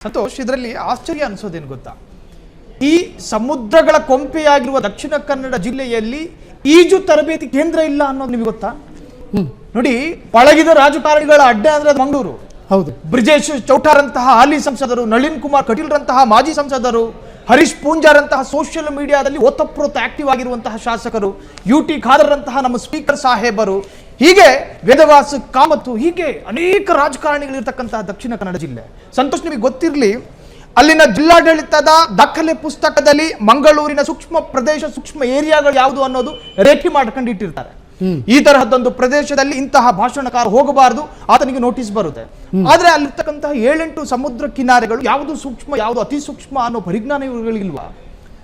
ಸಂತೋಷ್, ಇದರಲ್ಲಿ ಆಶ್ಚರ್ಯ ಅನಿಸೋದೇನು ಗೊತ್ತಾ, ಈ ಸಮುದ್ರಗಳ ಕೊಂಪೆಯಾಗಿರುವ ದಕ್ಷಿಣ ಕನ್ನಡ ಜಿಲ್ಲೆಯಲ್ಲಿ ಈಜು ತರಬೇತಿ ಕೇಂದ್ರ ಇಲ್ಲ ಅನ್ನೋದು ನಿಮಗೆ ಗೊತ್ತಾ? ನೋಡಿ, ಪಳಗಿದ ರಾಜಕಾರಣಿಗಳ ಅಡ್ಡೆ ಅಂದ್ರೆ ಅದು ಮಂಗಳೂರು. ಹೌದು. ಬ್ರಿಜೇಶ್ ಚೌಟಾರಂತಹ ಹಾಲಿ ಸಂಸದರು, ನಳಿನ್ ಕುಮಾರ್ ಕಟೀಲ್ರಂತಹ ಮಾಜಿ ಸಂಸದರು, ಹರೀಶ್ ಪೂಂಜಾರಂತಹ ಸೋಷಿಯಲ್ ಮೀಡಿಯಾದಲ್ಲಿ ಓತಪ್ರೋತ ಆಕ್ಟಿವ್ ಆಗಿರುವಂತಹ ಶಾಸಕರು, ಯುಟಿ ಖಾದರ್ರಂತಹ ನಮ್ಮ ಸ್ಪೀಕರ್ ಸಾಹೇಬರು, ಹೀಗೆ ವೇದವಾಸ ಕಾಮತ್ತು, ಹೀಗೆ ಅನೇಕ ರಾಜಕಾರಣಿಗಳಿರ್ತಕ್ಕಂತಹ ದಕ್ಷಿಣ ಕನ್ನಡ ಜಿಲ್ಲೆ. ಸಂತೋಷ್, ನಿಮಗೆ ಗೊತ್ತಿರಲಿ, ಅಲ್ಲಿನ ಜಿಲ್ಲಾಡಳಿತದ ದಾಖಲೆ ಪುಸ್ತಕದಲ್ಲಿ ಮಂಗಳೂರಿನ ಸೂಕ್ಷ್ಮ ಪ್ರದೇಶ, ಸೂಕ್ಷ್ಮ ಏರಿಯಾಗಳು ಯಾವುದು ಅನ್ನೋದು ರೇಖೆ ಮಾಡ್ಕೊಂಡು ಇಟ್ಟಿರ್ತಾರೆ. ಈ ತರಹದೊಂದು ಪ್ರದೇಶದಲ್ಲಿ ಇಂತಹ ಭಾಷಣಕಾರ ಹೋಗಬಾರದು, ಆತನಿಗೆ ನೋಟಿಸ್ ಬರುತ್ತೆ. ಆದ್ರೆ ಅಲ್ಲಿರ್ತಕ್ಕಂತಹ 7-8 ಸಮುದ್ರ ಕಿನಾರೆಗಳು ಯಾವುದು ಸೂಕ್ಷ್ಮ, ಯಾವುದು ಅತಿ ಸೂಕ್ಷ್ಮ ಅನ್ನೋ ಪರಿಜ್ಞಾನ ಇವುಗಳಿಲ್ವಾ?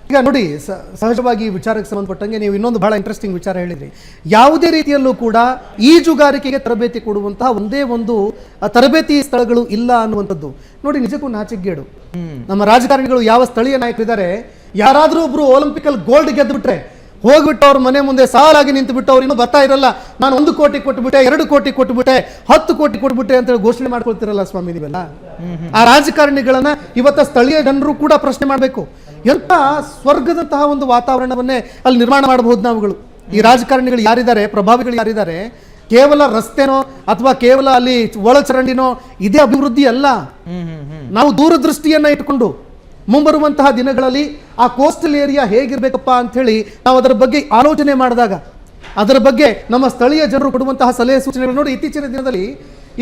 ಈಗ ನೋಡಿ, ಸಹಜವಾಗಿ ಈ ವಿಚಾರಕ್ಕೆ ಸಂಬಂಧಪಟ್ಟಂಗೆ ನೀವು ಇನ್ನೊಂದು ಬಹಳ ಇಂಟ್ರೆಸ್ಟಿಂಗ್ ವಿಚಾರ ಹೇಳಿದ್ರಿ. ಯಾವುದೇ ರೀತಿಯಲ್ಲೂ ಕೂಡ ಈಜುಗಾರಿಕೆಗೆ ತರಬೇತಿ ಕೊಡುವಂತಹ ಒಂದೇ ಒಂದು ತರಬೇತಿ ಸ್ಥಳಗಳು ಇಲ್ಲ ಅನ್ನುವಂಥದ್ದು ನೋಡಿ ನಿಜಕ್ಕೂ ನಾಚಿಕೆಗೇಡು. ನಮ್ಮ ರಾಜಕಾರಣಿಗಳು ಯಾವ ಸ್ಥಳೀಯ ನಾಯಕರಿದ್ದಾರೆ, ಯಾರಾದರೂ ಒಬ್ರು ಒಲಿಂಪಿಕಲ್ ಗೋಲ್ಡ್ ಗೆದ್ದುಬಿಟ್ರೆ ಹೋಗ್ಬಿಟ್ಟು ಅವ್ರ ಮನೆ ಮುಂದೆ ಸಾಲಾಗಿ ನಿಂತು ಬಿಟ್ಟು ಅವ್ರು ಇನ್ನೂ ಬರ್ತಾ ಇರಲ್ಲ, ನಾನು 1 ಕೋಟಿ ಕೊಟ್ಟುಬಿಟ್ಟೆ, 2 ಕೋಟಿ ಕೊಟ್ಟುಬಿಟ್ಟೆ, 10 ಕೋಟಿ ಕೊಟ್ಬಿಟ್ಟೆ ಅಂತೇಳಿ ಘೋಷಣೆ ಮಾಡ್ಕೊಳ್ತಿರಲ್ಲ ಸ್ವಾಮಿ ನೀವೆಲ್ಲ. ಆ ರಾಜಕಾರಣಿಗಳನ್ನ ಇವತ್ತ ಸ್ಥಳೀಯ ಜನರು ಕೂಡ ಪ್ರಶ್ನೆ ಮಾಡಬೇಕು. ಎಂತ ಸ್ವರ್ಗದಂತಹ ಒಂದು ವಾತಾವರಣವನ್ನೇ ಅಲ್ಲಿ ನಿರ್ಮಾಣ ಮಾಡಬಹುದು ನಾವುಗಳು. ಈ ರಾಜಕಾರಣಿಗಳು ಯಾರಿದ್ದಾರೆ, ಪ್ರಭಾವಿಗಳು ಯಾರಿದ್ದಾರೆ, ಕೇವಲ ರಸ್ತೆನೋ ಅಥವಾ ಕೇವಲ ಅಲ್ಲಿ ಒಳಚರಂಡಿನೋ ಇದೇ ಅಭಿವೃದ್ಧಿ ಅಲ್ಲ. ನಾವು ದೂರದೃಷ್ಟಿಯನ್ನ ಇಟ್ಕೊಂಡು ಮುಂಬರುವಂತಹ ದಿನಗಳಲ್ಲಿ ಆ ಕೋಸ್ಟಲ್ ಏರಿಯಾ ಹೇಗಿರ್ಬೇಕಪ್ಪ ಅಂತ ಹೇಳಿ ನಾವು ಅದರ ಬಗ್ಗೆ ಆಲೋಚನೆ ಮಾಡಿದಾಗ, ಅದರ ಬಗ್ಗೆ ನಮ್ಮ ಸ್ಥಳೀಯ ಜನರು ಕೊಡುವಂತಹ ಸಲಹೆ ಸೂಚನೆಗಳು ನೋಡಿ, ಇತ್ತೀಚಿನ ದಿನದಲ್ಲಿ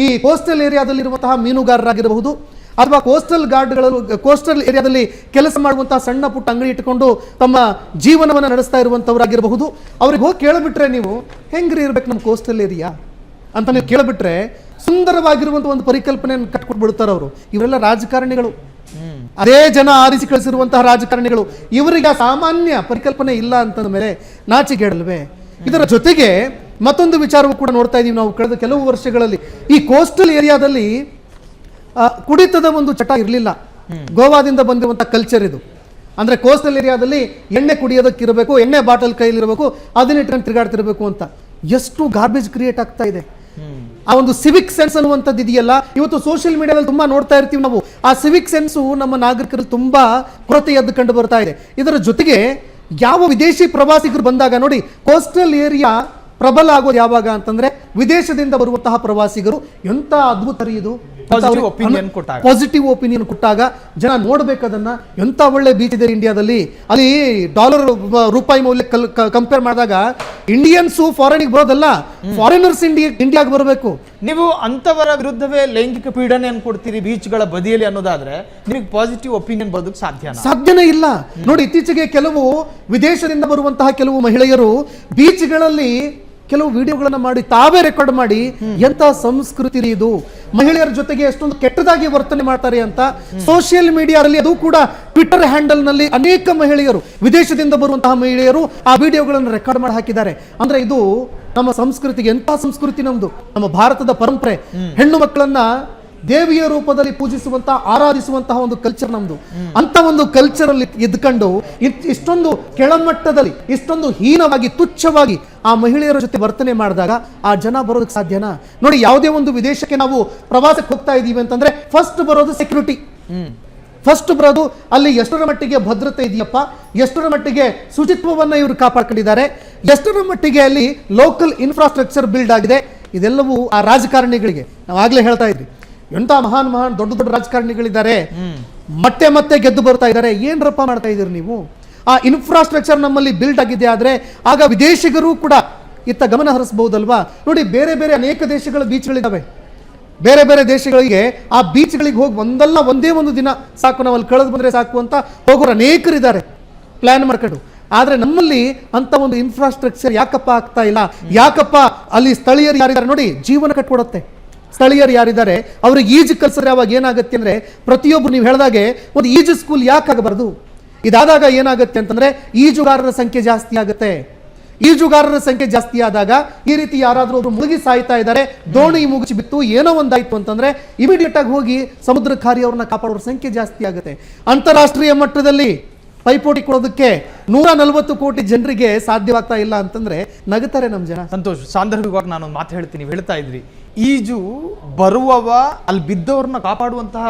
ಈ ಕೋಸ್ಟಲ್ ಏರಿಯಾದಲ್ಲಿರುವಂತಹ ಮೀನುಗಾರರಾಗಿರಬಹುದು ಅಥವಾ ಕೋಸ್ಟಲ್ ಏರಿಯಾದಲ್ಲಿ ಕೆಲಸ ಮಾಡುವಂತಹ ಸಣ್ಣ ಪುಟ್ಟ ಅಂಗಡಿ ಇಟ್ಟುಕೊಂಡು ತಮ್ಮ ಜೀವನವನ್ನು ನಡೆಸ್ತಾ ಇರುವಂತವರಾಗಿರಬಹುದು, ಅವ್ರಿಗೆ ಹೋಗಿ ಕೇಳಿಬಿಟ್ರೆ ನೀವು ಹೆಂಗ್ರಿ ಇರ್ಬೇಕು ನಮ್ಮ ಕೋಸ್ಟಲ್ ಏರಿಯಾ ಅಂತ ನೀವು ಕೇಳಿಬಿಟ್ರೆ ಸುಂದರವಾಗಿರುವಂತಹ ಒಂದು ಪರಿಕಲ್ಪನೆಯನ್ನು ಕಟ್ಕೊಟ್ಬಿಡ್ತಾರೆ ಅವರು. ಇವರೆಲ್ಲ ರಾಜಕಾರಣಿಗಳು, ಅದೇ ಜನ ಆರಿಸಿ ಕಳಿಸಿರುವಂತಹ ರಾಜಕಾರಣಿಗಳು. ಇವರಿಗೆ ಆ ಸಾಮಾನ್ಯ ಪರಿಕಲ್ಪನೆ ಇಲ್ಲ ಅಂತಂದ ಮೇಲೆ ನಾಚಿಕೆಡಲ್ವೇ? ಇದರ ಜೊತೆಗೆ ಮತ್ತೊಂದು ವಿಚಾರವೂ ಕೂಡ ನೋಡ್ತಾ ಇದೀವಿ ನಾವು ಕಳೆದ ಕೆಲವು ವರ್ಷಗಳಲ್ಲಿ. ಈ ಕೋಸ್ಟಲ್ ಏರಿಯಾದಲ್ಲಿ ಕುಡಿತದ ಒಂದು ಚಟ ಇರಲಿಲ್ಲ. ಗೋವಾದಿಂದ ಬಂದಿರುವಂತಹ ಕಲ್ಚರ್ ಇದು. ಅಂದ್ರೆ ಕೋಸ್ಟಲ್ ಏರಿಯಾದಲ್ಲಿ ಎಣ್ಣೆ ಕುಡಿಯೋದಕ್ಕಿರಬೇಕು, ಎಣ್ಣೆ ಬಾಟಲ್ ಕೈಲಿರಬೇಕು, ಅದನ್ನ ಇಟ್ಕೊಂಡು ತಿರುಗಾಡ್ತಿರ್ಬೇಕು ಅಂತ. ಎಷ್ಟು ಗಾರ್ಬೇಜ್ ಕ್ರಿಯೇಟ್ ಆಗ್ತಾ ಇದೆ. ಆ ಒಂದು ಸಿವಿಕ್ ಸೆನ್ಸ್ ಅನ್ನುವಂಥದ್ದು ಇದೆಯಲ್ಲ, ಇವತ್ತು ಸೋಷಿಯಲ್ ಮೀಡಿಯಾದಲ್ಲಿ ತುಂಬಾ ನೋಡ್ತಾ ಇರ್ತೀವಿ ನಾವು. ಆ ಸಿವಿಕ್ ಸೆನ್ಸು ನಮ್ಮ ನಾಗರಿಕರಲ್ಲಿ ತುಂಬಾ ಕೊರತೆ ಎದ್ದು ಕಂಡು ಬರ್ತಾ ಇದೆ. ಇದರ ಜೊತೆಗೆ ಯಾವ ವಿದೇಶಿ ಪ್ರವಾಸಿಗರು ಬಂದಾಗ ನೋಡಿ, ಕೋಸ್ಟಲ್ ಏರಿಯಾ ಪ್ರಬಲ ಆಗೋದು ಯಾವಾಗ ಅಂತಂದ್ರೆ ವಿದೇಶದಿಂದ ಬರುವಂತಹ ಪ್ರವಾಸಿಗರು. ಎಂತ ಅದ್ಭುತ ರೀ ಇದು. ಪಾಸಿಟಿವ್ ಒಪಿನಿಯನ್ ಕೊಟ್ಟಾಗ ಜನ ನೋಡ್ಬೇಕದನ್ನ. ಎಂತ ಒಳ್ಳೆ ಬೀಚ್ ಇದೆ ಇಂಡಿಯಾದಲ್ಲಿ. ಅಲ್ಲಿ ಡಾಲರ್ ರೂಪಾಯಿ ಮೌಲ್ಯ ಕಂಪೇರ್ ಮಾಡಿದಾಗ ಇಂಡಿಯನ್ಸು ಫಾರಿನಿಗೆ ಬರೋದಲ್ಲ, ಫಾರಿನರ್ಸ್ ಇಂಡಿಯಾಗೆ ಬರಬೇಕು. ನೀವು ಅಂತವರ ವಿರುದ್ಧವೇ ಲೈಂಗಿಕ ಪೀಡನೆ ಕೊಡ್ತೀರಿ ಬೀಚ್ಗಳ ಬದಿಯಲ್ಲಿ ಅನ್ನೋದಾದ್ರೆ ನಿಮಗೆ ಪಾಸಿಟಿವ್ ಒಪಿನಿಯನ್ ಬರೋದಕ್ಕೆ ಸಾಧ್ಯನೇ ಇಲ್ಲ. ನೋಡಿ, ಇತ್ತೀಚೆಗೆ ಕೆಲವು ವಿದೇಶದಿಂದ ಬರುವಂತಹ ಕೆಲವು ಮಹಿಳೆಯರು ಬೀಚ್ಗಳಲ್ಲಿ ಕೆಲವು ವಿಡಿಯೋಗಳನ್ನ ಮಾಡಿ ತಾವೇ ರೆಕಾರ್ಡ್ ಮಾಡಿ, ಎಂತ ಸಂಸ್ಕೃತಿ ಇದು, ಮಹಿಳೆಯರ ಜೊತೆಗೆ ಎಷ್ಟೊಂದು ಕೆಟ್ಟದಾಗಿ ವರ್ತನೆ ಮಾಡ್ತಾರೆ ಅಂತ ಸೋಷಿಯಲ್ ಮೀಡಿಯಾದಲ್ಲಿ, ಅದು ಕೂಡ ಟ್ವಿಟರ್ ಹ್ಯಾಂಡಲ್ ನಲ್ಲಿ ಅನೇಕ ಮಹಿಳೆಯರು, ವಿದೇಶದಿಂದ ಬರುವಂತಹ ಮಹಿಳೆಯರು ಆ ವಿಡಿಯೋಗಳನ್ನು ರೆಕಾರ್ಡ್ ಮಾಡಿ ಹಾಕಿದ್ದಾರೆ. ಅಂದ್ರೆ ಇದು ನಮ್ಮ ಸಂಸ್ಕೃತಿಗೆ, ಎಂತ ಸಂಸ್ಕೃತಿ ನಮ್ದು, ನಮ್ಮ ಭಾರತದ ಪರಂಪರೆ. ಹೆಣ್ಣು ಮಕ್ಕಳನ್ನ ದೇವಿಯ ರೂಪದಲ್ಲಿ ಪೂಜಿಸುವಂತಹ, ಆರಾಧಿಸುವಂತಹ ಒಂದು ಕಲ್ಚರ್ ನಮ್ದು. ಅಂತ ಒಂದು ಕಲ್ಚರ್ ಅಲ್ಲಿ ಇದ್ಕೊಂಡು ಇಷ್ಟೊಂದು ಕೆಳಮಟ್ಟದಲ್ಲಿ, ಇಷ್ಟೊಂದು ಹೀನವಾಗಿ, ತುಚ್ಛವಾಗಿ ಆ ಮಹಿಳೆಯರ ಜೊತೆ ವರ್ತನೆ ಮಾಡಿದಾಗ ಆ ಜನ ಬರೋದಕ್ಕೆ ಸಾಧ್ಯನಾ? ನೋಡಿ, ಯಾವುದೇ ಒಂದು ವಿದೇಶಕ್ಕೆ ನಾವು ಪ್ರವಾಸಕ್ಕೆ ಹೋಗ್ತಾ ಇದೀವಿ ಅಂತಂದ್ರೆ ಫಸ್ಟ್ ಬರೋದು ಸೆಕ್ಯೂರಿಟಿ. ಫಸ್ಟ್ ಬರೋದು ಅಲ್ಲಿ ಎಷ್ಟರ ಮಟ್ಟಿಗೆ ಭದ್ರತೆ ಇದೆಯಪ್ಪ, ಎಷ್ಟರ ಮಟ್ಟಿಗೆ ಶುಚಿತ್ವವನ್ನ ಇವರು ಕಾಪಾಡ್ಕೊಂಡಿದ್ದಾರೆ, ಎಷ್ಟರ ಮಟ್ಟಿಗೆ ಅಲ್ಲಿ ಲೋಕಲ್ ಇನ್ಫ್ರಾಸ್ಟ್ರಕ್ಚರ್ ಬಿಲ್ಡ್ ಆಗಿದೆ. ಇದೆಲ್ಲವೂ ಆ ರಾಜಕಾರಣಿಗಳಿಗೆ, ನಾವು ಆಗ್ಲೇ ಹೇಳ್ತಾ ಇದ್ವಿ, ಎಂತ ಮಹಾನ್ ದೊಡ್ಡ ದೊಡ್ಡ ರಾಜಕಾರಣಿಗಳಿದ್ದಾರೆ, ಮತ್ತೆ ಗೆದ್ದು ಬರ್ತಾ ಇದ್ದಾರೆ. ಏನ್ರಪ್ಪ ಮಾಡ್ತಾ ಇದ್ದೀರಿ ನೀವು? ಆ ಇನ್ಫ್ರಾಸ್ಟ್ರಕ್ಚರ್ ನಮ್ಮಲ್ಲಿ ಬಿಲ್ಡ್ ಆಗಿದೆ ಆದ್ರೆ ಆಗ ವಿದೇಶಿಗರು ಕೂಡ ಇತ್ತ ಗಮನ ಹರಿಸಬಹುದಲ್ವಾ? ನೋಡಿ, ಬೇರೆ ಬೇರೆ ಅನೇಕ ದೇಶಗಳ ಬೀಚ್ಗಳಿದ್ದಾವೆ. ಬೇರೆ ಬೇರೆ ದೇಶಗಳಿಗೆ ಆ ಬೀಚ್ಗಳಿಗೆ ಹೋಗಿ ಒಂದೇ ಒಂದು ದಿನ ಸಾಕು, ನಾವು ಅಲ್ಲಿ ಕಳೆದು ಬಂದ್ರೆ ಸಾಕು ಅಂತ ಹೋಗೋರು ಅನೇಕರಿದ್ದಾರೆ ಪ್ಲಾನ್ ಮಾಡ್ಕೊಂಡು. ಆದ್ರೆ ನಮ್ಮಲ್ಲಿ ಅಂತ ಒಂದು ಇನ್ಫ್ರಾಸ್ಟ್ರಕ್ಚರ್ ಯಾಕಪ್ಪ ಆಗ್ತಾ ಇಲ್ಲ? ಯಾಕಪ್ಪ ಅಲ್ಲಿ ಸ್ಥಳೀಯರು ಯಾರಿದ್ದಾರೆ ನೋಡಿ, ಜೀವನ ಕಟ್ಕೊಡುತ್ತೆ. ಸ್ಥಳೀಯರು ಯಾರಿದ್ದಾರೆ ಅವ್ರಿಗೆ ಈಜು ಕಲ್ಸಿದ್ರೆ ಅವಾಗ ಏನಾಗುತ್ತೆ ಅಂದ್ರೆ, ಪ್ರತಿಯೊಬ್ಬರು ನೀವು ಹೇಳಿದಾಗೆ ಒಂದು ಈಜು ಸ್ಕೂಲ್ ಯಾಕಾಗಬಾರ್ದು? ಇದಾದಾಗ ಏನಾಗುತ್ತೆ ಅಂತಂದ್ರೆ ಈಜುಗಾರರ ಸಂಖ್ಯೆ ಜಾಸ್ತಿ ಆಗುತ್ತೆ. ಈಜುಗಾರರ ಸಂಖ್ಯೆ ಜಾಸ್ತಿ ಆದಾಗ ಈ ರೀತಿ ಯಾರಾದ್ರೂ ಒಬ್ರು ಮುಳುಗಿ ಸಾಯ್ತಾ ಇದ್ದಾರೆ, ದೋಣಿ ಮುಗಿಸಿ ಬಿತ್ತು, ಏನೋ ಒಂದಾಯ್ತು ಅಂತಂದ್ರೆ ಇಮಿಡಿಯೇಟ್ ಆಗಿ ಹೋಗಿ ಸಮುದ್ರಕಾರಿ ಅವ್ರನ್ನ ಕಾಪಾಡೋರ ಸಂಖ್ಯೆ ಜಾಸ್ತಿ ಆಗುತ್ತೆ. ಅಂತಾರಾಷ್ಟ್ರೀಯ ಮಟ್ಟದಲ್ಲಿ ಪೈಪೋಟಿ ಕೊಡೋದಕ್ಕೆ 140 ಕೋಟಿ ಜನರಿಗೆ ಸಾಧ್ಯವಾಗ್ತಾ ಇಲ್ಲ ಅಂತಂದ್ರೆ ನಗುತ್ತಾರೆ ನಮ್ಮ ಜನ. ಸಂತೋಷ್, ಸಾಂದರ್ಭಿಕವಾಗಿ ನಾನು ಮಾತು ಹೇಳ್ತೀನಿ, ಹೇಳ್ತಾ ಇದ್ರಿ ಈಜು ಬರುವವ ಅಲ್ಲಿ ಬಿದ್ದವರನ್ನ ಕಾಪಾಡುವಂತಹ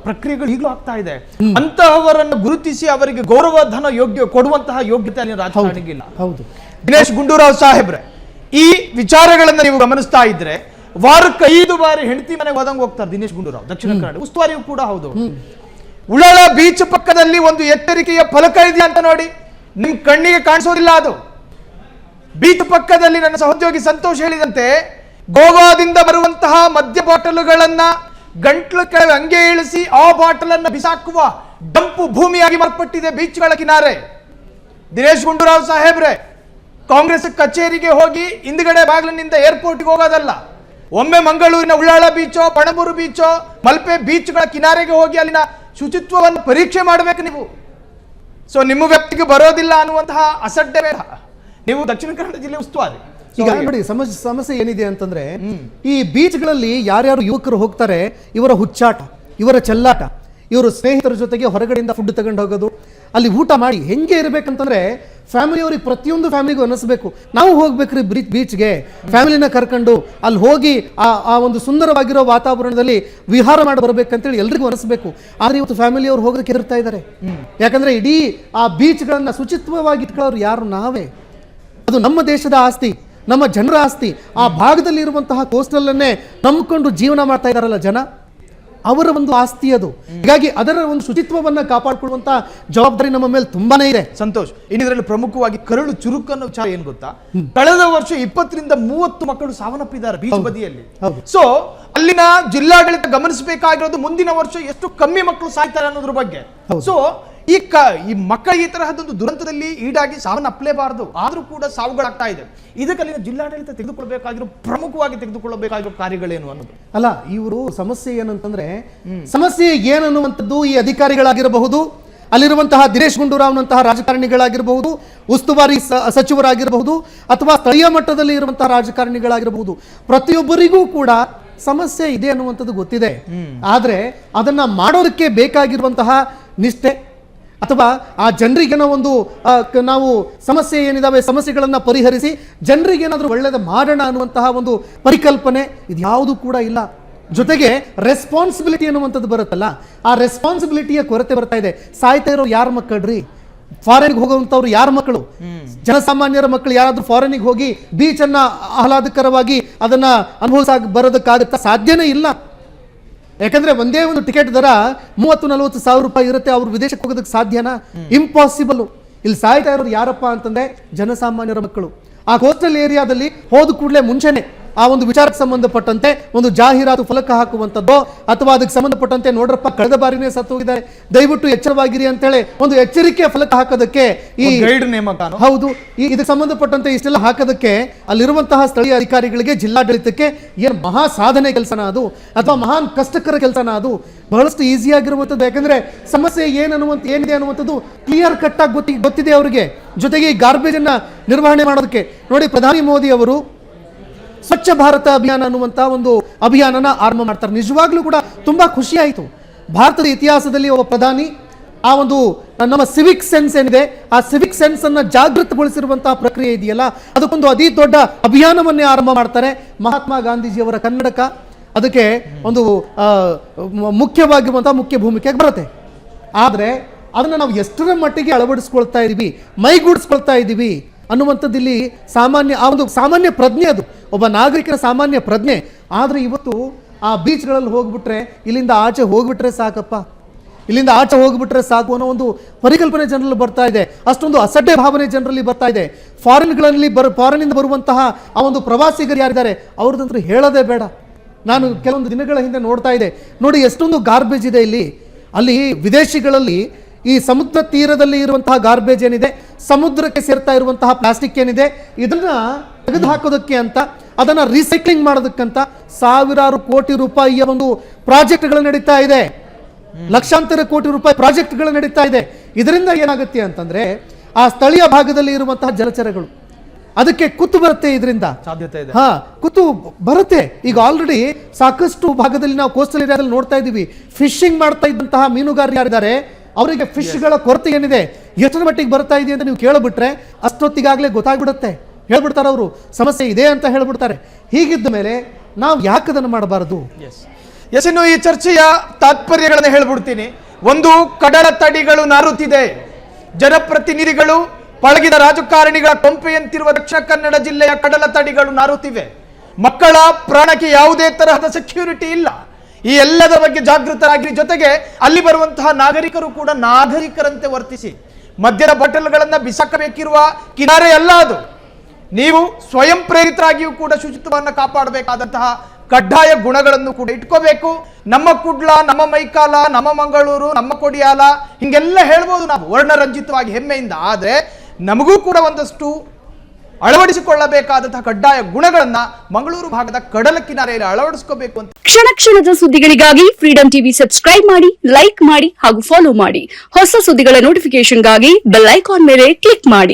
ಪ್ರಕ್ರಿಯೆಗಳು ಈಗಲೂ ಆಗ್ತಾ ಇದೆ. ಅಂತಹವರನ್ನು ಗುರುತಿಸಿ ಅವರಿಗೆ ಗೌರವಧನ ಕೊಡುವಂತಹ ಯೋಗ್ಯತೆ ಅಲ್ಲಿ ರಾಜಕಾರಣಿಗಿಲ್ಲ. ಹೌದು. ದಿನೇಶ್ ಗುಂಡೂರಾವ್ ಸಾಹೇಬ್ರೆ, ಈ ವಿಚಾರಗಳನ್ನ ನೀವು ಗಮನಿಸ್ತಾ ಇದ್ರೆ ವಾರಕ್ಕೆ 5 ಬಾರಿ ಹೆಂಡತಿ ಮನೆಗೆ ಹೋದಂಗೆ ಹೋಗ್ತಾರೆ ದಿನೇಶ್ ಗುಂಡೂರಾವ್. ದಕ್ಷಿಣ ಕನ್ನಡ ಉಸ್ತುವಾರಿಯೂ ಕೂಡ ಹೌದು. ಉಳ್ಳಾಳ ಬೀಚ್ ಪಕ್ಕದಲ್ಲಿ ಒಂದು ಎಚ್ಚರಿಕೆಯ ಫಲಕ ಇದೆಯಾ ಅಂತ ನೋಡಿ, ನಿಮ್ ಕಣ್ಣಿಗೆ ಕಾಣಿಸೋದಿಲ್ಲ ಅದು. ಬೀಚ್ ಪಕ್ಕದಲ್ಲಿ ನನ್ನ ಸಹೋದ್ಯೋಗಿ ಸಂತೋಷ್ ಹೇಳಿದಂತೆ ಗೋವಾದಿಂದ ಬರುವಂತಹ ಮದ್ಯ ಬಾಟಲುಗಳನ್ನ ಗಂಟ್ಲು ಕೆಳಗೆ ಹಂಗೆ ಇಳಿಸಿ ಆ ಬಾಟಲ್ ಅನ್ನ ಬಿಸಾಕುವ ಡಂಪು ಭೂಮಿಯಾಗಿ ಮಾರ್ಪಟ್ಟಿದೆ ಬೀಚ್ಗಳ ಕಿನಾರೆ. ದಿನೇಶ್ ಗುಂಡೂರಾವ್ ಸಾಹೇಬ್ರೆ, ಕಾಂಗ್ರೆಸ್ ಕಚೇರಿಗೆ ಹೋಗಿ ಹಿಂದ್ಗಡೆ ಬಾಗಿಲಿನಿಂದ ಏರ್ಪೋರ್ಟ್ಗೆ ಹೋಗೋದಲ್ಲ, ಒಮ್ಮೆ ಮಂಗಳೂರಿನ ಉಳ್ಳಾಳ ಬೀಚೋ, ಪಣಬೂರು ಬೀಚೋ, ಮಲ್ಪೆ ಬೀಚ್ಗಳ ಕಿನಾರೆಗೆ ಹೋಗಿ ಅಲ್ಲಿನ ಶುಚಿತ್ವವನ್ನು ಪರೀಕ್ಷೆ ಮಾಡಬೇಕು ನೀವು. ಸೊ ನಿಮ್ಮ ವ್ಯಕ್ತಿಗೆ ಬರೋದಿಲ್ಲ ಅನ್ನುವಂತಹ ಅಸಡ್ಡೆ ಬೇಡ. ನೀವು ದಕ್ಷಿಣ ಕನ್ನಡ ಜಿಲ್ಲೆ ಉಸ್ತುವಾರಿ. ಈಗ ನೋಡಿ ಸಮಸ್ಯೆ ಏನಿದೆ ಅಂತಂದ್ರೆ, ಈ ಬೀಚ್ಗಳಲ್ಲಿ ಯಾರ್ಯಾರು ಯುವಕರು ಹೋಗ್ತಾರೆ, ಇವರ ಹುಚ್ಚಾಟ, ಇವರ ಚೆಲ್ಲಾಟ, ಇವರು ಸ್ನೇಹಿತರ ಜೊತೆಗೆ ಹೊರಗಡೆಯಿಂದ ಫುಡ್ ತಗೊಂಡು ಹೋಗೋದು, ಅಲ್ಲಿ ಊಟ ಮಾಡಿ ಹೆಂಗೆ ಇರಬೇಕಂತಂದ್ರೆ ಫ್ಯಾಮಿಲಿಯವ್ರಿಗೆ ಪ್ರತಿಯೊಂದು ಫ್ಯಾಮಿಲಿಗೂ ಅನಿಸ್ಬೇಕು, ನಾವು ಹೋಗ್ಬೇಕ್ರಿ ಬೀಚ್ಗೆ, ಫ್ಯಾಮಿಲಿನ ಕರ್ಕೊಂಡು ಅಲ್ಲಿ ಹೋಗಿ ಆ ಒಂದು ಸುಂದರವಾಗಿರೋ ವಾತಾವರಣದಲ್ಲಿ ವಿಹಾರ ಮಾಡಿ ಬರ್ಬೇಕಂತೇಳಿ ಎಲ್ರಿಗೂ ಅನಿಸ್ಬೇಕು. ಆದ್ರೆ ಇವತ್ತು ಫ್ಯಾಮಿಲಿಯವ್ರು ಹೋಗೋದಕ್ಕೆ ಹೆದರ್ತಾ ಇದ್ದಾರೆ. ಯಾಕಂದ್ರೆ ಇಡೀ ಆ ಬೀಚ್ಗಳನ್ನ ಶುಚಿತ್ವವಾಗಿ ಇಟ್ಕೊಳ್ಳೋರು ಯಾರು? ನಾವೇ. ಅದು ನಮ್ಮ ದೇಶದ ಆಸ್ತಿ, ನಮ್ಮ ಜನರ ಆಸ್ತಿ. ಆ ಭಾಗದಲ್ಲಿ ಇರುವಂತಹ ಕೋಸ್ಟಲನ್ನೇ ನಂಬಿಕೊಂಡು ಜೀವನ ಮಾಡ್ತಾ ಇದ್ದಾರಲ್ಲ ಜನ, ಅವರ ಒಂದು ಆಸ್ತಿ ಅದು. ಹೀಗಾಗಿ ಅದರ ಒಂದು ಶುಚಿತ್ವವನ್ನ ಕಾಪಾಡಿಕೊಳ್ಳುವಂತ ಜವಾಬ್ದಾರಿ ನಮ್ಮ ಮೇಲೆ ತುಂಬಾನೇ ಇದೆ. ಸಂತೋಷ್, ಇದರಲ್ಲಿ ಪ್ರಮುಖವಾಗಿ ಕರಳು ಚುರುಕನ್ನು ವಿಚಾರ ಏನ್ ಗೊತ್ತಾ, ಕಳೆದ ವರ್ಷ 20 ರಿಂದ 30 ಮಕ್ಕಳು ಸಾವನ್ನಪ್ಪಿದ್ದಾರೆ ಬೀಚ್ ಬದಿಯಲ್ಲಿ. ಸೊ ಅಲ್ಲಿನ ಜಿಲ್ಲಾಡಳಿತ ಗಮನಿಸಬೇಕಾಗಿರೋದು ಮುಂದಿನ ವರ್ಷ ಎಷ್ಟು ಕಮ್ಮಿ ಮಕ್ಕಳು ಸಾಯ್ತಾರೆ ಅನ್ನೋದ್ರ ಬಗ್ಗೆ. ಸೊ ಈ ಮಕ್ಕಳ ಈ ತರಹದೊಂದು ದುರಂತದಲ್ಲಿ ಈಡಾಗಿ ಸಾವನ್ನಪ್ಪಲೇಬಾರದು, ಆದ್ರೂ ಕೂಡ ಸಾವುಗಳಾಗ್ತಾ ಇದೆ. ಇದಕ್ಕಲ್ಲಿನ ಜಿಲ್ಲಾಡಳಿತ ಪ್ರಮುಖವಾಗಿ ತೆಗೆದುಕೊಳ್ಳಬೇಕಾಗಿರೋ ಕಾರ್ಯಗಳೇನು ಅನ್ನೋದು ಅಲ್ಲ. ಇವರು ಸಮಸ್ಯೆ ಏನಂತಂದ್ರೆ, ಸಮಸ್ಯೆ ಏನನ್ನುವಂಥದ್ದು ಈ ಅಧಿಕಾರಿಗಳಾಗಿರಬಹುದು, ಅಲ್ಲಿರುವಂತಹ ದಿನೇಶ್ ಗುಂಡೂರಾವ್ನಂತಹ ರಾಜಕಾರಣಿಗಳಾಗಿರಬಹುದು, ಉಸ್ತುವಾರಿ ಸಚಿವರಾಗಿರಬಹುದು, ಅಥವಾ ಸ್ಥಳೀಯ ಮಟ್ಟದಲ್ಲಿ ಇರುವಂತಹ ರಾಜಕಾರಣಿಗಳಾಗಿರಬಹುದು, ಪ್ರತಿಯೊಬ್ಬರಿಗೂ ಕೂಡ ಸಮಸ್ಯೆ ಇದೆ ಅನ್ನುವಂಥದ್ದು ಗೊತ್ತಿದೆ. ಆದ್ರೆ ಅದನ್ನ ಮಾಡೋದಕ್ಕೆ ಬೇಕಾಗಿರುವಂತಹ ನಿಷ್ಠೆ ಅಥವಾ ಆ ಜನರಿಗೇನೋ ಒಂದು ನಾವು ಸಮಸ್ಯೆ ಏನಿದಾವೆ ಸಮಸ್ಯೆಗಳನ್ನ ಪರಿಹರಿಸಿ ಜನರಿಗೆ ಏನಾದರೂ ಒಳ್ಳೆಯದು ಮಾಡೋಣ ಅನ್ನುವಂತಹ ಒಂದು ಪರಿಕಲ್ಪನೆ ಇದ್ಯಾವುದು ಕೂಡ ಇಲ್ಲ. ಜೊತೆಗೆ ರೆಸ್ಪಾನ್ಸಿಬಿಲಿಟಿ ಅನ್ನುವಂಥದ್ದು ಬರುತ್ತಲ್ಲ, ಆ ರೆಸ್ಪಾನ್ಸಿಬಿಲಿಟಿಯ ಕೊರತೆ ಬರ್ತಾ ಇದೆ. ಸಾಯ್ತಾ ಇರೋ ಯಾರ ಮಕ್ಕಳ್ರಿ? ಫಾರಿನ್ಗೆ ಹೋಗುವಂಥವ್ರು ಯಾರ ಮಕ್ಕಳು? ಜನಸಾಮಾನ್ಯರ ಮಕ್ಕಳು ಯಾರಾದ್ರೂ ಫಾರಿನ್ಗೆ ಹೋಗಿ ಬೀಚ್ ಅನ್ನ ಆಹ್ಲಾದಕರವಾಗಿ ಅದನ್ನ ಬರೋದಕ್ಕಾಗುತ್ತಾ? ಸಾಧ್ಯನೇ ಇಲ್ಲ. ಯಾಕಂದ್ರೆ ಒಂದೇ ಒಂದು ಟಿಕೆಟ್ ದರ 30-40 ಸಾವಿರ ರೂಪಾಯಿ ಇರುತ್ತೆ. ಅವ್ರು ವಿದೇಶಕ್ಕೆ ಹೋಗೋದಕ್ಕೆ ಸಾಧ್ಯನಾ? ಇಂಪಾಸಿಬಲ್. ಇಲ್ಲಿ ಸಾಯ್ತಾ ಇರೋದು ಯಾರಪ್ಪ ಅಂತಂದ್ರೆ ಜನಸಾಮಾನ್ಯರ ಮಕ್ಕಳು. ಆ ಕೋಸ್ಟಲ್ ಏರಿಯಾದಲ್ಲಿ ಹೋದ ಕೂಡಲೇ ಮುಂಚೆನೆ ಆ ಒಂದು ವಿಚಾರಕ್ಕೆ ಸಂಬಂಧಪಟ್ಟಂತೆ ಒಂದು ಜಾಹೀರಾತು ಫಲಕ ಹಾಕುವಂಥದ್ದು, ಅಥವಾ ಅದಕ್ಕೆ ಸಂಬಂಧಪಟ್ಟಂತೆ ನೋಡ್ರಪ್ಪ ಕಳೆದ ಬಾರಿನೇ ಸತ್ತು ಹೋಗಿದ್ದಾರೆ, ದಯವಿಟ್ಟು ಎಚ್ಚರವಾಗಿರಿ ಅಂತೇಳಿ ಒಂದು ಎಚ್ಚರಿಕೆ ಫಲಕ ಹಾಕೋದಕ್ಕೆ ಈ ಗೈಡ್ ನೇಮಕ, ಹೌದು, ಇದಕ್ಕೆ ಸಂಬಂಧಪಟ್ಟಂತೆ ಇಷ್ಟೆಲ್ಲ ಹಾಕೋದಕ್ಕೆ ಅಲ್ಲಿರುವಂತಹ ಸ್ಥಳೀಯ ಅಧಿಕಾರಿಗಳಿಗೆ, ಜಿಲ್ಲಾಡಳಿತಕ್ಕೆ ಏನು ಮಹಾ ಸಾಧನೆ ಕೆಲಸನ ಅದು, ಅಥವಾ ಮಹಾನ್ ಕಷ್ಟಕರ ಕೆಲಸನ ಅದು? ಬಹಳಷ್ಟು ಈಸಿ ಆಗಿರುವಂಥದ್ದು. ಯಾಕಂದ್ರೆ ಸಮಸ್ಯೆ ಏನಿದೆ ಅನ್ನುವಂಥದ್ದು ಕ್ಲಿಯರ್ ಕಟ್ ಆಗಿ ಗೊತ್ತಿದೆ ಅವರಿಗೆ. ಜೊತೆಗೆ ಈ ಗಾರ್ಬೇಜ್ ಅನ್ನ ನಿರ್ವಹಣೆ ಮಾಡೋದಕ್ಕೆ ನೋಡಿ, ಪ್ರಧಾನಿ ಮೋದಿ ಅವರು ಸ್ವಚ್ಛ ಭಾರತ ಅಭಿಯಾನ ಅನ್ನುವಂತಹ ಒಂದು ಅಭಿಯಾನನ ಆರಂಭ ಮಾಡ್ತಾರೆ. ನಿಜವಾಗ್ಲೂ ಕೂಡ ತುಂಬಾ ಖುಷಿ ಆಯಿತು. ಭಾರತದ ಇತಿಹಾಸದಲ್ಲಿ ಒಬ್ಬ ಪ್ರಧಾನಿ ಆ ಒಂದು ನಮ್ಮ ಸಿವಿಕ್ ಸೆನ್ಸ್ ಏನಿದೆ, ಆ ಸಿವಿಕ್ ಸೆನ್ಸ್ ಅನ್ನ ಜಾಗೃತಗೊಳಿಸಿರುವಂತಹ ಪ್ರಕ್ರಿಯೆ ಇದೆಯಲ್ಲ, ಅದಕ್ಕೊಂದು ಅತಿ ದೊಡ್ಡ ಅಭಿಯಾನವನ್ನೇ ಆರಂಭ ಮಾಡ್ತಾರೆ. ಮಹಾತ್ಮ ಗಾಂಧೀಜಿಯವರ ಕನ್ನಡಕ ಅದಕ್ಕೆ ಒಂದು ಮುಖ್ಯವಾಗಿರುವಂತಹ ಮುಖ್ಯ ಭೂಮಿಕೆಗೆ ಬರುತ್ತೆ. ಆದರೆ ಅದನ್ನ ನಾವು ಎಷ್ಟರ ಮಟ್ಟಿಗೆ ಅಳವಡಿಸ್ಕೊಳ್ತಾ ಇದೀವಿ, ಮೈಗೂಡಿಸ್ಕೊಳ್ತಾ ಇದ್ದೀವಿ ಅನ್ನುವಂಥದ್ದು ಇಲ್ಲಿ ಸಾಮಾನ್ಯ ಪ್ರಜ್ಞೆ. ಅದು ಒಬ್ಬ ನಾಗರಿಕನ ಸಾಮಾನ್ಯ ಪ್ರಜ್ಞೆ. ಆದರೆ ಇವತ್ತು ಆ ಬೀಚ್ಗಳಲ್ಲಿ ಹೋಗ್ಬಿಟ್ರೆ, ಇಲ್ಲಿಂದ ಆಚೆ ಹೋಗ್ಬಿಟ್ರೆ ಸಾಕಪ್ಪ, ಇಲ್ಲಿಂದ ಆಚೆ ಹೋಗ್ಬಿಟ್ರೆ ಸಾಕು ಅನ್ನೋ ಒಂದು ಪರಿಕಲ್ಪನೆ ಜನರಲ್ಲಿ ಬರ್ತಾ ಇದೆ. ಅಷ್ಟೊಂದು ಅಸಡ್ಡೆ ಭಾವನೆ ಜನರಲ್ಲಿ ಬರ್ತಾ ಇದೆ. ಫಾರಿನಿಂದ ಬರುವಂತಹ ಆ ಒಂದು ಪ್ರವಾಸಿಗರು ಯಾರಿದ್ದಾರೆ ಅವ್ರದಂತೂ ಹೇಳೋದೇ ಬೇಡ. ನಾನು ಕೆಲವೊಂದು ದಿನಗಳ ಹಿಂದೆ ನೋಡ್ತಾ ಇದ್ದೆ, ನೋಡಿ ಎಷ್ಟೊಂದು ಗಾರ್ಬೇಜ್ ಇದೆ ಇಲ್ಲಿ. ಅಲ್ಲಿ ವಿದೇಶಿಗಳಲ್ಲಿ ಈ ಸಮುದ್ರ ತೀರದಲ್ಲಿ ಇರುವಂತಹ ಗಾರ್ಬೇಜ್ ಏನಿದೆ, ಸಮುದ್ರಕ್ಕೆ ಸೇರ್ತಾ ಇರುವಂತಹ ಪ್ಲಾಸ್ಟಿಕ್ ಏನಿದೆ, ಇದನ್ನ ತೆಗೆದು ಹಾಕೋದಕ್ಕೆ ಅಂತ, ಅದನ್ನ ರೀಸೈಕ್ಲಿಂಗ್ ಮಾಡೋದಕ್ಕಂತ ಸಾವಿರಾರು ಕೋಟಿ ರೂಪಾಯಿಯ ಒಂದು ಪ್ರಾಜೆಕ್ಟ್ಗಳು ನಡೀತಾ ಇದೆ. ಲಕ್ಷಾಂತರ ಕೋಟಿ ರೂಪಾಯಿ ಪ್ರಾಜೆಕ್ಟ್ಗಳು ನಡೀತಾ ಇದೆ. ಇದರಿಂದ ಏನಾಗುತ್ತೆ ಅಂತಂದ್ರೆ ಆ ಸ್ಥಳೀಯ ಭಾಗದಲ್ಲಿ ಇರುವಂತಹ ಜಲಚರಗಳು ಅದಕ್ಕೆ ಕುತ್ತು ಬರುತ್ತೆ. ಇದರಿಂದ ಸಾಧ್ಯತೆ ಇದೆ. ಕುತ್ತು ಬರುತ್ತೆ. ಈಗ ಆಲ್ರೆಡಿ ಸಾಕಷ್ಟು ಭಾಗದಲ್ಲಿ ನಾವು ಕೋಸ್ಟಲ್ ಏರಿಯಾದಲ್ಲಿ ನೋಡ್ತಾ ಇದ್ದೀವಿ. ಫಿಶಿಂಗ್ ಮಾಡ್ತಾ ಇದ್ದಂತಹ ಮೀನುಗಾರರು ಯಾರಿದ್ದಾರೆ ಅವರಿಗೆ ಫಿಶ್ಗಳ ಕೊರತೆ ಏನಿದೆ, ಎಷ್ಟರ ಮಟ್ಟಿಗೆ ಬರ್ತಾ ಇದೆ ಅಂತ ನೀವು ಕೇಳಿಬಿಟ್ರೆ ಅಷ್ಟೊತ್ತಿಗಾಗಲೇ ಗೊತ್ತಾಗ್ಬಿಡುತ್ತೆ. ಹೇಳ್ಬಿಡ್ತಾರೆ ಅವರು, ಸಮಸ್ಯೆ ಇದೆ ಅಂತ ಹೇಳ್ಬಿಡ್ತಾರೆ. ಹೀಗಿದ್ದ ಮೇಲೆ ನಾವು ಯಾಕೆ ಅದನ್ನು ಮಾಡಬಾರದು? ಎಸ್, ಇನ್ನು ಈ ಚರ್ಚೆಯ ತಾತ್ಪರ್ಯಗಳನ್ನು ಹೇಳ್ಬಿಡ್ತೀನಿ. ಒಂದು, ಕಡಲ ತಡಿಗಳು ನಾರುತ್ತಿದೆ. ಜನಪ್ರತಿನಿಧಿಗಳು, ಪಳಗಿದ ರಾಜಕಾರಣಿಗಳ ಕೊಂಪೆಯಂತಿರುವ ದಕ್ಷಿಣ ಕನ್ನಡ ಜಿಲ್ಲೆಯ ಕಡಲ ತಡಿಗಳು ನಾರುತ್ತಿವೆ. ಮಕ್ಕಳ ಪ್ರಾಣಕ್ಕೆ ಯಾವುದೇ ತರಹದ ಸೆಕ್ಯೂರಿಟಿ ಇಲ್ಲ. ಈ ಎಲ್ಲದ ಬಗ್ಗೆ ಜಾಗೃತರಾಗಿರಿ. ಜೊತೆಗೆ ಅಲ್ಲಿ ಬರುವಂತಹ ನಾಗರಿಕರು ಕೂಡ ನಾಗರಿಕರಂತೆ ವರ್ತಿಸಿ. ಮದ್ಯದ ಬಾಟಲ್ಗಳನ್ನ ಬಿಸಾಕಬೇಕಿರುವ ಕಿನಾರೆ ಅಲ್ಲ ಅದು. ನೀವು ಸ್ವಯಂ ಪ್ರೇರಿತರಾಗಿಯೂ ಕೂಡ ಶುಚಿತ್ವವನ್ನು ಕಾಪಾಡಬೇಕಾದಂತಹ ಕಡ್ಡಾಯ ಗುಣಗಳನ್ನು ಕೂಡ ಇಟ್ಕೋಬೇಕು. ನಮ್ಮ ಕುಡ್ಲ, ನಮ್ಮ ಮೈಕಾಲ, ನಮ್ಮ ಮಂಗಳೂರು, ನಮ್ಮ ಕೊಡಿಯಾಲ, ಹಿಂಗೆಲ್ಲ ಹೇಳ್ಬೋದು ನಾವು ವರ್ಣರಂಜಿತವಾಗಿ ಹೆಮ್ಮೆಯಿಂದ. ಆದರೆ ನಮಗೂ ಕೂಡ ಒಂದಷ್ಟು ಅಳವಡಿಸಿಕೊಳ್ಳಬೇಕಾದಂತಹ ಕಡ್ಡಾಯ ಗುಣಗಳನ್ನ ಮಂಗಳೂರು ಭಾಗದ ಕಡಲ ಕಿನಾರೆಯಲ್ಲಿ ಅಳವಡಿಸ್ಕೋಬೇಕು ಅಂತ. ಕ್ಷಣ ಕ್ಷಣದ ಸುದ್ದಿಗಳಿಗಾಗಿ ಫ್ರೀಡಂ ಟಿವಿ ಸಬ್ಸ್ಕ್ರೈಬ್ ಮಾಡಿ, ಲೈಕ್ ಮಾಡಿ ಹಾಗೂ ಫಾಲೋ ಮಾಡಿ. ಹೊಸ ಸುದ್ದಿಗಳ ನೋಟಿಫಿಕೇಶನ್ಗಾಗಿ ಬೆಲ್ ಐಕಾನ್ ಮೇಲೆ ಕ್ಲಿಕ್ ಮಾಡಿ.